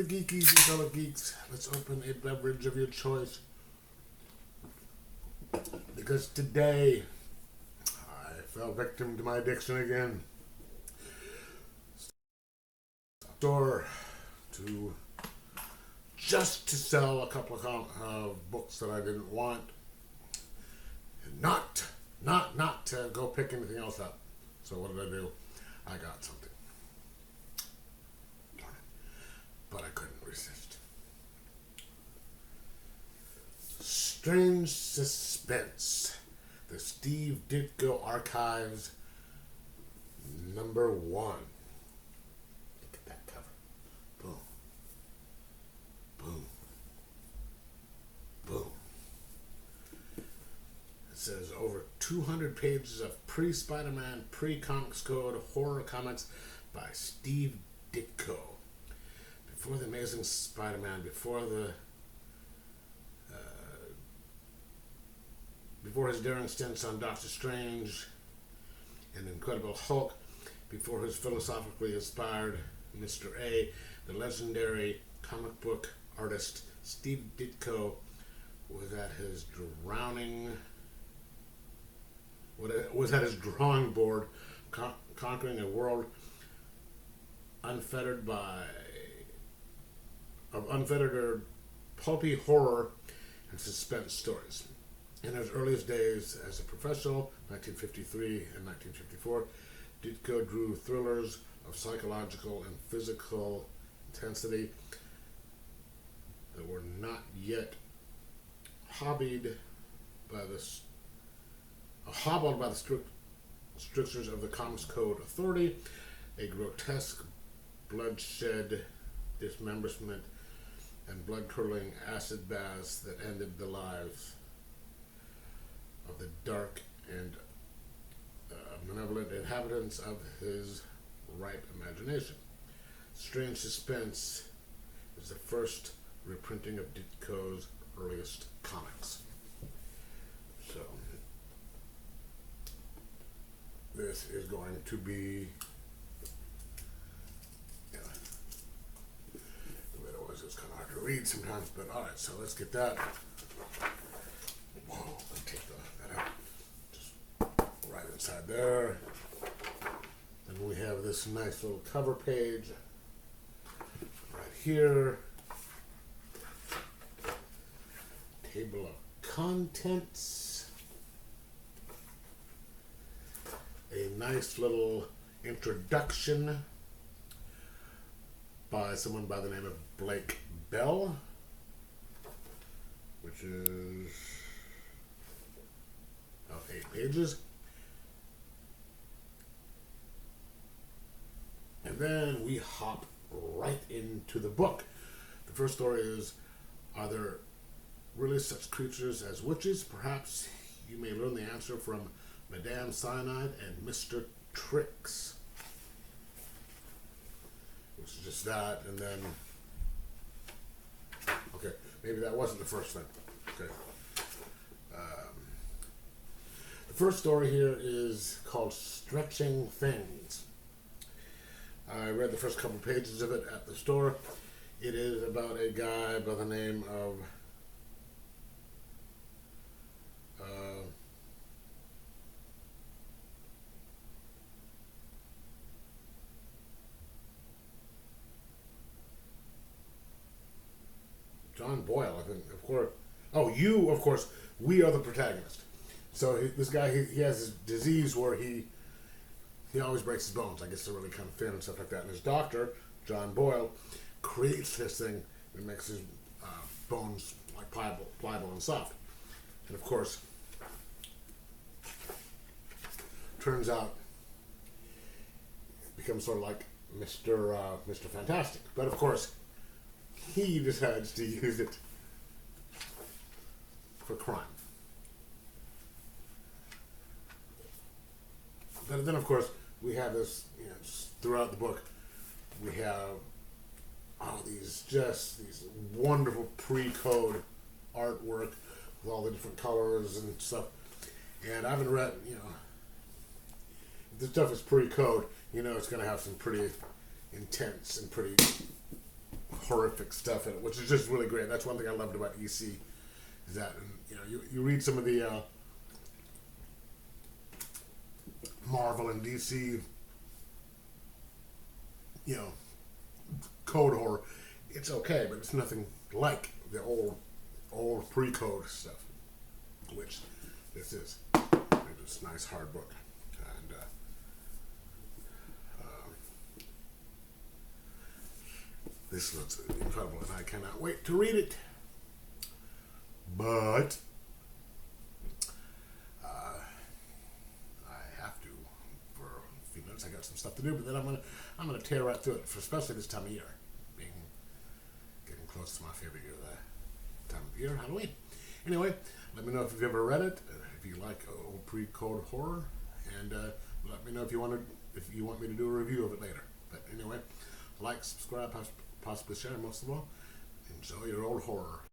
geekies and fellow geeks, let's open a beverage of your choice. Because today, I fell victim to my addiction again. Store to just to sell a couple of books that I didn't want, and not to go pick anything else up. So what did I do? I got something. Darn it. But I couldn't resist. Strange Suspense. The Steve Ditko Archives #1. Look at that cover. Boom. Boom. Boom. It says over 200 pages of pre-Spider-Man, pre-Comics Code horror comics by Steve Ditko. Before the Amazing Spider-Man, before his daring stints on Doctor Strange and Incredible Hulk, before his philosophically inspired Mr. A, the legendary comic book artist Steve Ditko was at his drawing board, conquering a world unfettered or pulpy horror and suspense stories. In his earliest days as a professional, 1953 and 1954, Ditko drew thrillers of psychological and physical intensity that were not yet hobbled by the strictures of the Comics Code Authority, a grotesque bloodshed, dismemberment, and blood-curdling acid baths that ended the lives of the dark and malevolent inhabitants of his ripe imagination. Strange Suspense is the first reprinting of Ditko's earliest comics. So, this is going to be, the way it was, it's kind of hard to read sometimes, but alright, so let's get that. Whoa, let's take that out. Just right inside there. Then we have this nice little cover page right here. Table of contents. A nice little introduction by someone by the name of Blake Bell, which is about 8 pages. And then we hop right into the book. The first story is, are there really such creatures as witches? Perhaps you may learn the answer from Madame Cyanide and Mr. Tricks. Which is just that, and then, okay, maybe that wasn't the first thing. Okay. The first story here is called Stretching Things. I read the first couple pages of it at the store. It is about a guy by the name of John Boyle, I think, of course. Oh, you, of course, we are the protagonist. So this guy, he has this disease where he always breaks his bones. I guess they're really kind of thin and stuff like that. And his doctor, John Boyle, creates this thing that makes his bones like pliable and soft. And of course, turns out it becomes sort of like Mr. Fantastic. But of course, he decides to use it for crime. But then, of course, we have this, throughout the book, we have these wonderful pre-code artwork with all the different colors and stuff. And I haven't read, if this stuff is pre-code, it's going to have some pretty intense and pretty horrific stuff in it, which is just really great. That's one thing I loved about EC, is that, you read some of the Marvel and DC, code horror. It's okay, but it's nothing like the old pre-code stuff, which this is. It's a nice hard book, and this looks incredible, and I cannot wait to read it. But I have to for a few minutes. I got some stuff to do, but then I'm gonna tear right through it, especially this time of year, getting close to my favorite year, the time of the year, Halloween. Anyway, let me know if you've ever read it, if you like old pre-code horror, and let me know if you want me to do a review of it later. But anyway, like, subscribe, possibly share, most of all, enjoy your old horror.